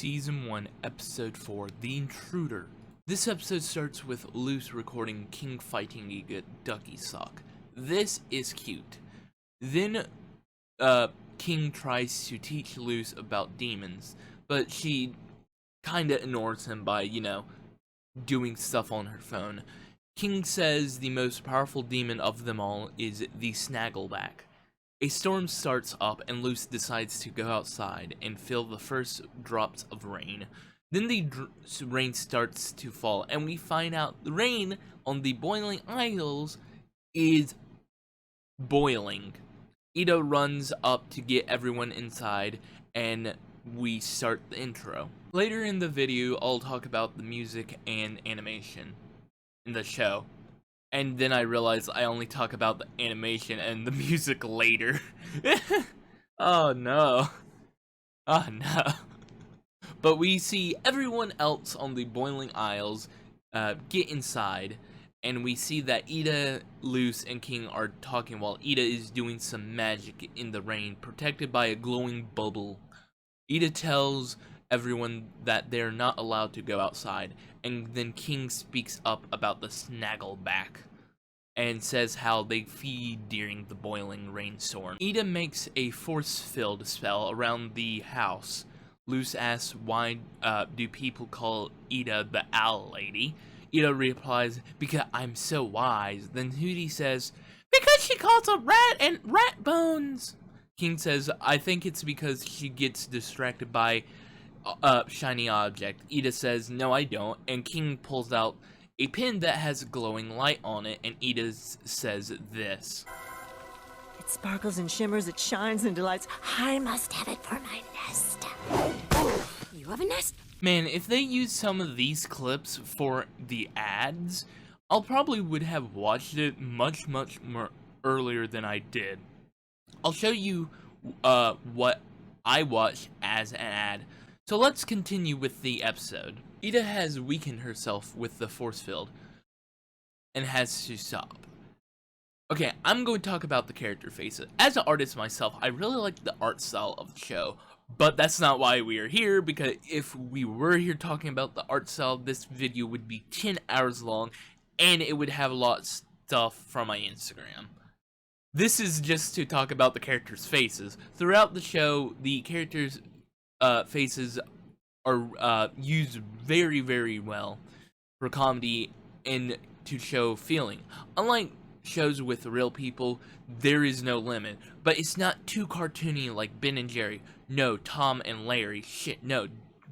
Season 1, Episode 4, The Intruder. This episode starts with Luz recording King fighting a ducky sock. This is cute. Then, King tries to teach Luz about demons, but she kinda ignores him by, doing stuff on her phone. King says the most powerful demon of them all is the Snaggleback. A storm starts up and Luz decides to go outside and feel the first drops of rain. Then the rain starts to fall and we find out the rain on the boiling isles is boiling. Ida runs up to get everyone inside and we start the intro. Later in the video, I'll talk about the music and animation in the show. And then I realized I only talk about the animation and the music later. Oh no. Oh no. But we see everyone else on the boiling isles get inside. And we see that Ida, Luz, and King are talking while Ida is doing some magic in the rain, protected by a glowing bubble. Ida tells everyone that they're not allowed to go outside, and then King speaks up about the Snaggleback and says how they feed during the boiling rainstorm. Ida makes a force-filled spell around the house. Luz asks why do people call Ida the Owl Lady. Ida replies, because I'm so wise. Then Hootie says, because she calls a rat and rat bones. King says, I think it's because she gets distracted by a shiny object. Ida says, no I don't, and King pulls out a pin that has a glowing light on it, and Ida says this. It sparkles and shimmers, it shines and delights. I must have it for my nest. You have a nest? Man, if they use some of these clips for the ads, I'll probably would have watched it much more earlier than I did. I'll show you what I watched as an ad. So let's continue with the episode. Ida has weakened herself with the force field and has to stop. Okay, I'm going to talk about the character faces. As an artist myself, I really like the art style of the show, but that's not why we are here, because if we were here talking about the art style, this video would be 10 hours long, and it would have a lot of stuff from my Instagram. This is just to talk about the characters' faces. Throughout the show, the characters' faces are used very well for comedy and to show feeling. Unlike shows with real people, there is no limit. But it's not too cartoony like Ben and Jerry. No, Tom and Larry. Shit, no,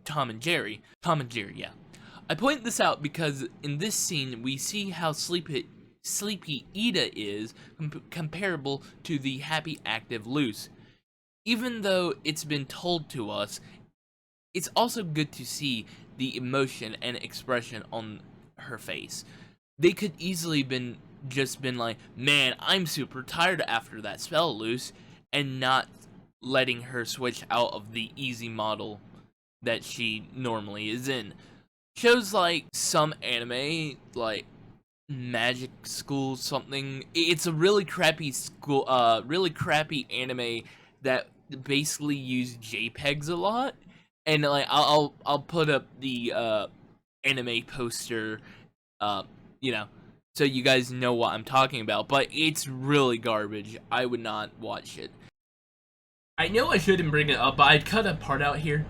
Tom and Jerry. Tom and Jerry, yeah. I point this out because in this scene, we see how sleepy Ida is comparable to the happy, active Luz. Even though it's been told to us, it's also good to see the emotion and expression on her face. They could easily been like, man, I'm super tired after that spell, Luz, and not letting her switch out of the easy model that she normally is in. Shows like some anime, like Magic School something, it's a really crappy anime that basically use JPEGs a lot. And like I'll put up the anime poster, so you guys know what I'm talking about. But it's really garbage. I would not watch it. I know I shouldn't bring it up, but I'd cut a part out here.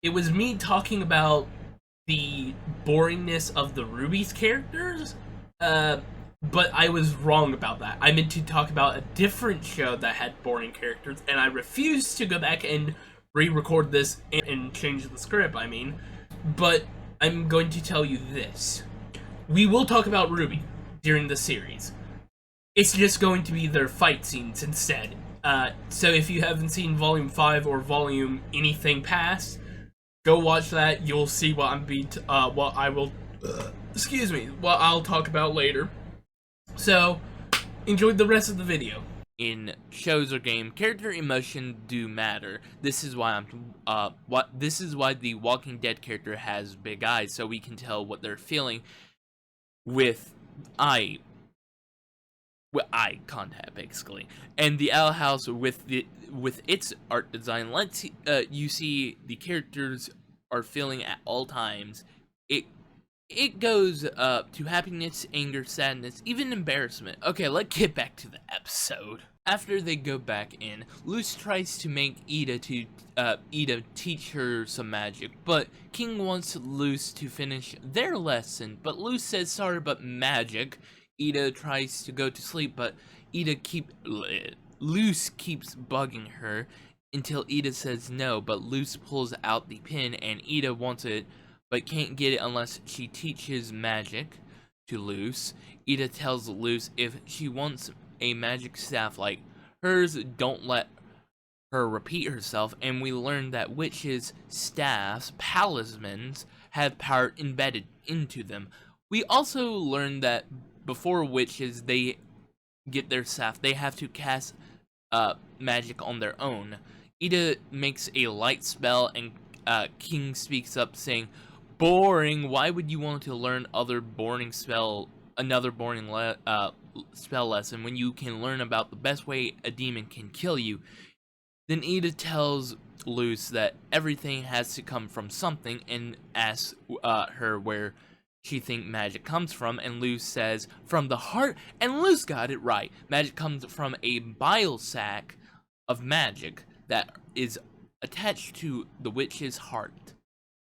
It was me talking about the boringness of the Ruby's characters, but I was wrong about that. I meant to talk about a different show that had boring characters, and I refused to go back and re-record this and change the script, but I'm going to tell you this. We will talk about Ruby during the series. It's just going to be their fight scenes instead. So if you haven't seen Volume 5 or Volume anything past, go watch that. You'll see what what I'll talk about later. So, enjoy the rest of the video. In shows or game, character emotion do matter. This is why the Walking Dead character has big eyes, so we can tell what they're feeling with eye contact, basically. And the Owl House with its art design lets you see the characters are feeling at all times. It goes to happiness, anger, sadness, even embarrassment. Okay, let's get back to the episode. After they go back in, Luce tries to make Ida teach her some magic, but King wants Luce to finish their lesson, but Luce says sorry, but magic. Ida tries to go to sleep, but Luce keeps bugging her until Ida says no, but Luce pulls out the pin and Ida wants it but can't get it unless she teaches magic to Luce. Ida tells Luce if she wants a magic staff like hers, don't let her repeat herself, and we learn that witches' staffs, talismans, have power embedded into them. We also learn that before witches they get their staff, they have to cast magic on their own. Ida makes a light spell, and King speaks up saying, "Boring. Why would you want to learn another boring spell lesson when you can learn about the best way a demon can kill you?" Then Ida tells Luce that everything has to come from something and asks her where she thinks magic comes from, and Luce says from the heart, and Luce got it right. Magic comes from a bile sac of magic that is attached to the witch's heart.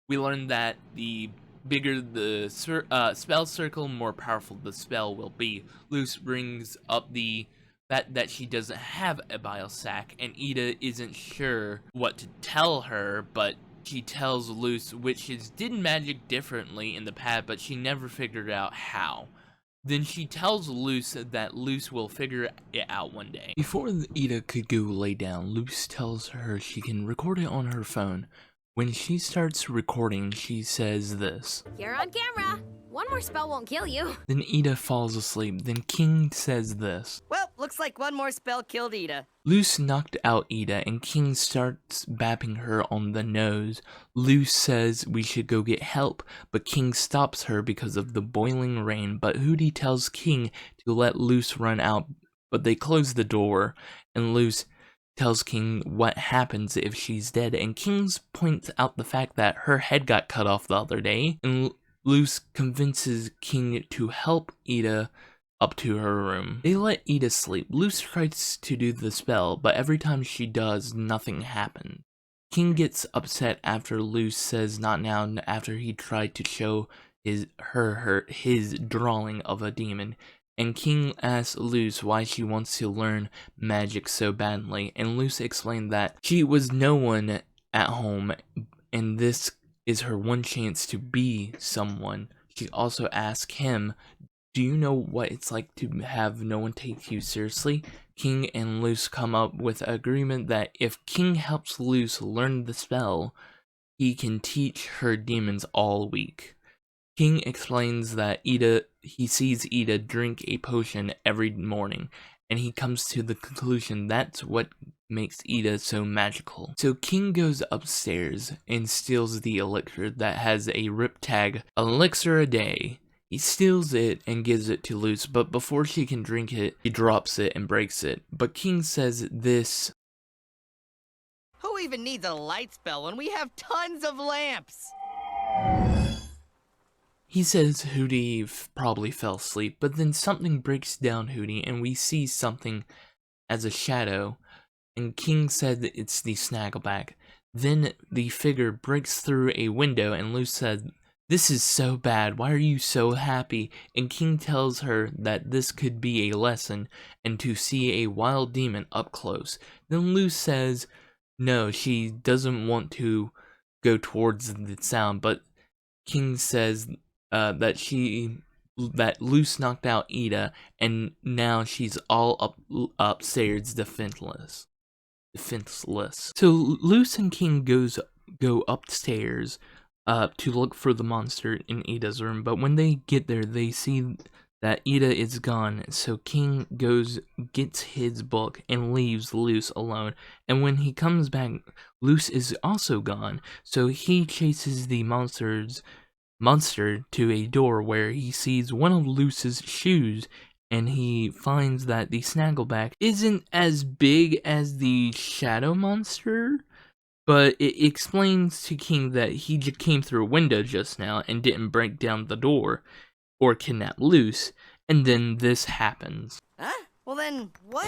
We learn that the bigger the spell circle, more powerful the spell will be. Luce brings up that she doesn't have a bile sac, and Ida isn't sure what to tell her, but she tells Luce witches did magic differently in the past, but she never figured out how. Then she tells Luce that Luce will figure it out one day. Before Ida could go lay down, Luce tells her she can record it on her phone. When she starts recording, she says this: "You're on camera. One more spell won't kill you." Then Ida falls asleep. Then King says this: Well, looks like one more spell killed Ida. Luce knocked out Ida, and King starts bapping her on the nose. Luce says we should go get help, but King stops her because of the boiling rain. But Hootie tells King to let Luce run out, but they close the door, and Luce tells King what happens if she's dead, and King points out the fact that her head got cut off the other day, and Luce convinces King to help Ida up to her room. They let Ida sleep. Luce tries to do the spell, but every time she does, nothing happens. King gets upset after Luce says not now, after he tried to show his drawing of a demon. And King asks Luce why she wants to learn magic so badly, and Luce explained that she was no one at home, and this is her one chance to be someone. She also asks him, do you know what it's like to have no one take you seriously? King and Luce come up with an agreement that if King helps Luce learn the spell, he can teach her demons all week. King explains that he sees Ida drink a potion every morning, and he comes to the conclusion that's what makes Ida so magical. So King goes upstairs and steals the elixir that has a rip tag, elixir a day. He steals it and gives it to Luce, but before she can drink it, he drops it and breaks it. But King says this: Who even needs a light spell when we have tons of lamps? He says Hootie probably fell asleep, but then something breaks down Hootie, and we see something as a shadow, and King said that it's the Snaggleback. Then the figure breaks through a window, and Luce said, "This is so bad, why are you so happy?" And King tells her that this could be a lesson, and to see a wild demon up close. Then Luce says no, she doesn't want to go towards the sound, but King says that Luce knocked out Ida, and now she's all upstairs defenseless. So Luce and King go upstairs to look for the monster in Ida's room, but when they get there, they see that Ida is gone. So King gets his book and leaves Luce alone, and when he comes back, Luce is also gone. So he chases the monster to a door where he sees one of Luce's shoes, and he finds that the Snaggleback isn't as big as the shadow monster, But it explains to King that he came through a window just now and didn't break down the door or kidnap Luce, and then this happens. Huh? Well then, what?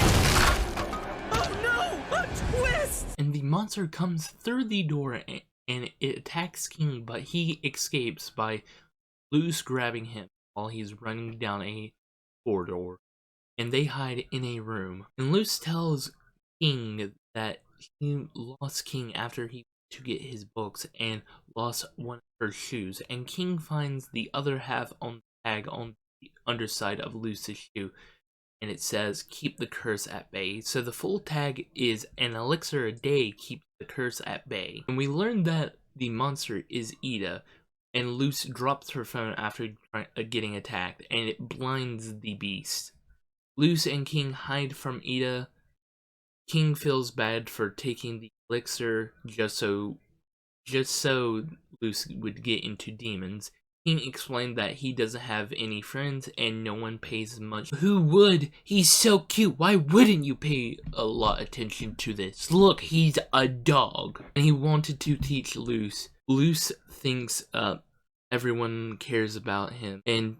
Oh no! A twist! And the monster comes through the door and it attacks King, but he escapes by Luce grabbing him while he's running down a corridor. And they hide in a room. And Luce tells King that he lost King after he went to get his books and lost one of her shoes. And King finds the other half on the tag on the underside of Luce's shoe. And it says, keep the curse at bay. So the full tag is an elixir a day keeps the curse at bay. And we learned that the monster is Ida. And Luce drops her phone after getting attacked. And it blinds the beast. Luce and King hide from Ida. King feels bad for taking the elixir just so Luce would get into demons. King explained that he doesn't have any friends and no one pays much. Who would? He's so cute. Why wouldn't you pay a lot of attention to this? Look, he's a dog. And he wanted to teach Luce. Luce thinks everyone cares about him. And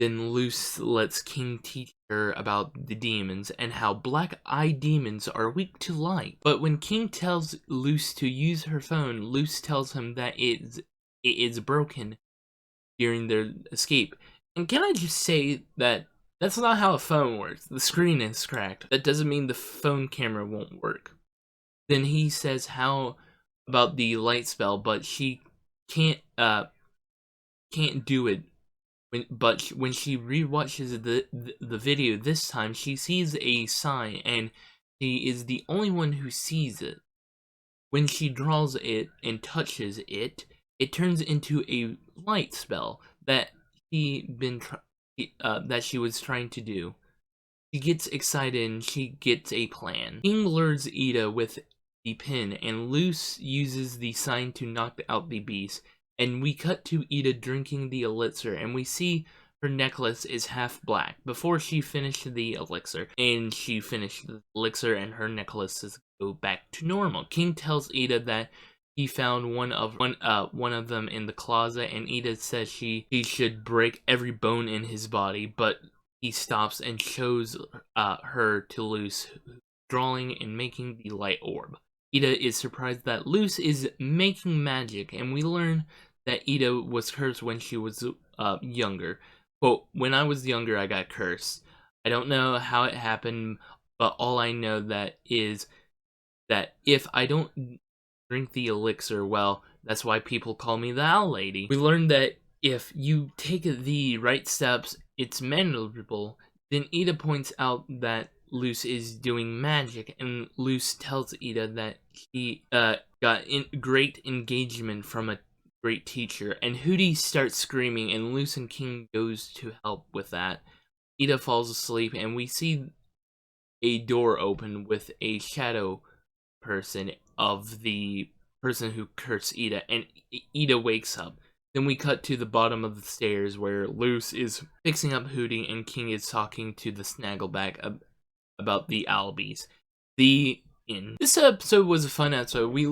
then Luce lets King teach her about the demons and how black-eyed demons are weak to light. But when King tells Luce to use her phone, Luce tells him that it is broken during their escape. And can I just say that that's not how a phone works. The screen is cracked. That doesn't mean the phone camera won't work. Then he says how about the light spell, but she can't do it. But when she rewatches the video this time, she sees a sign, and she is the only one who sees it. When she draws it and touches it, it turns into a light spell that she was trying to do. She gets excited and she gets a plan. King lures Ida with the pin, and Luce uses the sign to knock out the beast. And we cut to Ida drinking the elixir, and we see her necklace is half black before she finished the elixir. And she finished the elixir, and her necklaces go back to normal. King tells Ida that he found one of them in the closet, and Ida says he should break every bone in his body, but he stops and shows her to Luce, drawing and making the light orb. Ida is surprised that Luce is making magic, and we learn that Ida was cursed when she was younger. Quote, when I was younger, I got cursed. I don't know how it happened, but all I know that is that if I don't drink the elixir, well, that's why people call me the Owl Lady. We learned that if you take the right steps, it's manageable. Then Ida points out that Luce is doing magic, and Luce tells Ida that he got great engagement from a great teacher, and Hootie starts screaming, and Luce and King goes to help with that. Ida falls asleep, and we see a door open with a shadow person of the person who cursed Ida, and Ida wakes up. Then we cut to the bottom of the stairs where Luce is fixing up Hootie, and King is talking to the Snaggleback about the Albies. This episode was a fun episode. We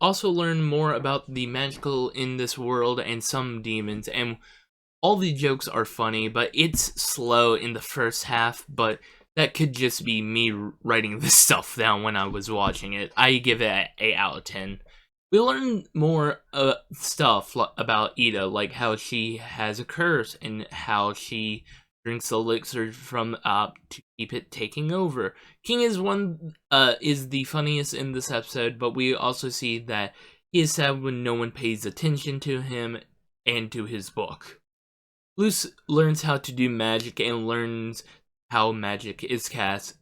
also learn more about the magical in this world and some demons, and all the jokes are funny, but it's slow in the first half, but that could just be me writing this stuff down when I was watching it. I give it an 8 out of 10. We learn more stuff about Ida, like how she has a curse and how she drinks elixir from to keep it taking over. King is the funniest in this episode, but we also see that he is sad when no one pays attention to him and to his book. Luce learns how to do magic and learns how magic is cast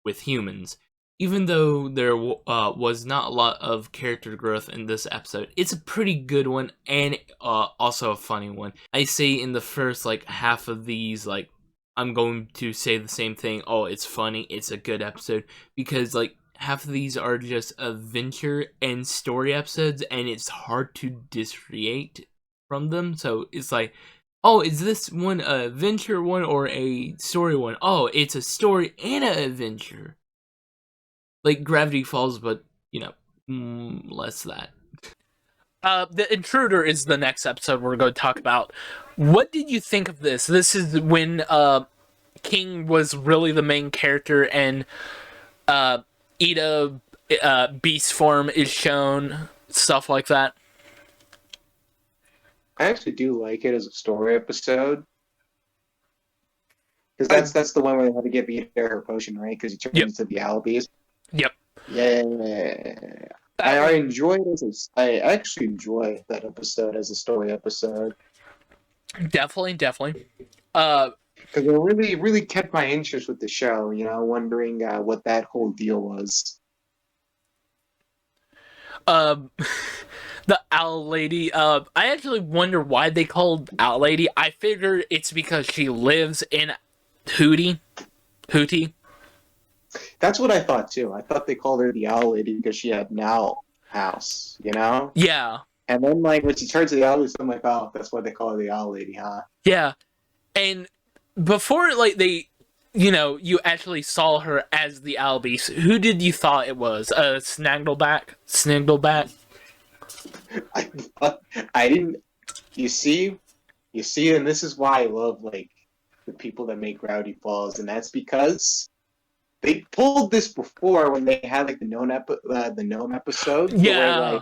with humans. Even though there was not a lot of character growth in this episode, it's a pretty good one and also a funny one. I say in the first half of these, I'm going to say the same thing. Oh, it's funny. It's a good episode, because half of these are just adventure and story episodes, and it's hard to differentiate from them. So it's oh, is this one a adventure one or a story one? Oh, it's a story and an adventure. Like Gravity Falls, but, less that. The Intruder is the next episode we're going to talk about. What did you think of this? This is when King was really the main character, and Ida beast form is shown, stuff like that. I actually do like it as a story episode. Because that's the one where they had to give Ida her potion, right? Because he turned into the Albies. Yep. Yeah. I enjoyed it. I actually enjoy that episode as a story episode. Definitely. Because it really, really kept my interest with the show, wondering what that whole deal was. The Owl Lady, I actually wonder why they called Owl Lady. I figure it's because she lives in Hootie. That's what I thought too. I thought they called her the Owl Lady because she had an owl house, Yeah. And then, when she turns to the Owl Lady, I'm like, oh, that's why they call her the Owl Lady, huh? Yeah. And before, they, you actually saw her as the Owl Beast, who did you thought it was? Snaggleback? I didn't. You see, and this is why I love the people that make Gravity Falls, and that's because they pulled this before when they had the gnome episode. Yeah,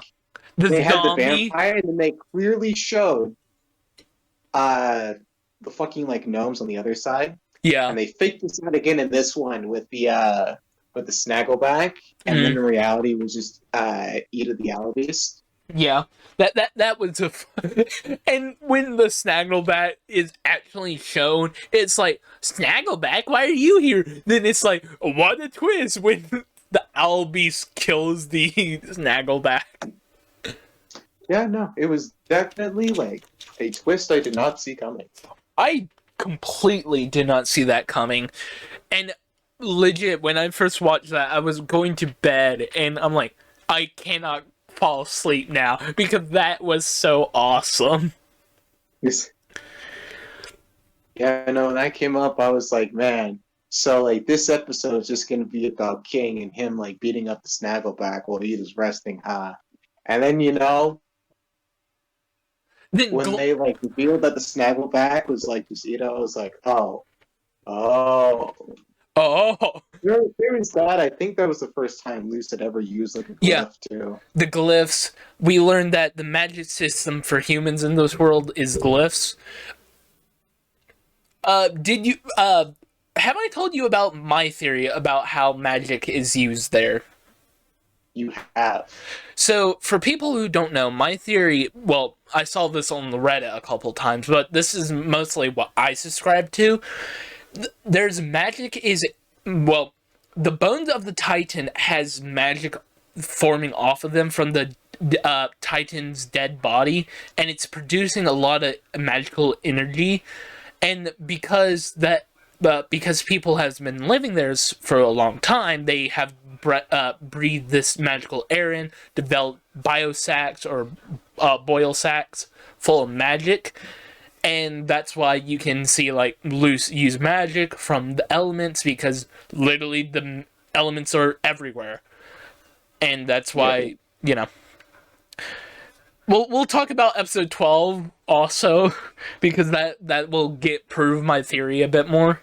where, they had the vampire, and then they clearly showed the fucking gnomes on the other side. Yeah, and they faked this out again in this one with the Snaggleback, and then in reality it was just Ida the Owl Beast. Yeah, that was and when the Snaggleback is actually shown, it's like, Snaggleback, why are you here? Then it's like, what a twist when the Owl Beast kills the Snaggleback. Yeah, no, it was definitely a twist I did not see coming. I completely did not see that coming, and legit, when I first watched that, I was going to bed, and I'm like, I cannot fall asleep now because that was so awesome. Yes. Yeah, no, when that came up, I was like, man, so this episode is just gonna be about King and him beating up the Snaggleback while he was resting, huh? And then when they revealed that the Snaggleback was just Ida, I was like, oh. There was that. I think that was the first time Luce had ever used a glyph too. The glyphs. We learned that the magic system for humans in this world is glyphs. Did you have I told you about my theory about how magic is used there? You have. So, for people who don't know, my theory, well, I saw this on the Reddit a couple times, but this is mostly what I subscribe to. There's magic is, well, the bones of the Titan has magic forming off of them from the Titan's dead body, and it's producing a lot of magical energy, and because people has been living there for a long time, they have breathed this magical air in, developed biosacs or boil sacs full of magic. And that's why you can see Luce use magic from the elements, because literally the elements are everywhere. And that's why, We'll talk about episode 12 also, because that will prove my theory a bit more.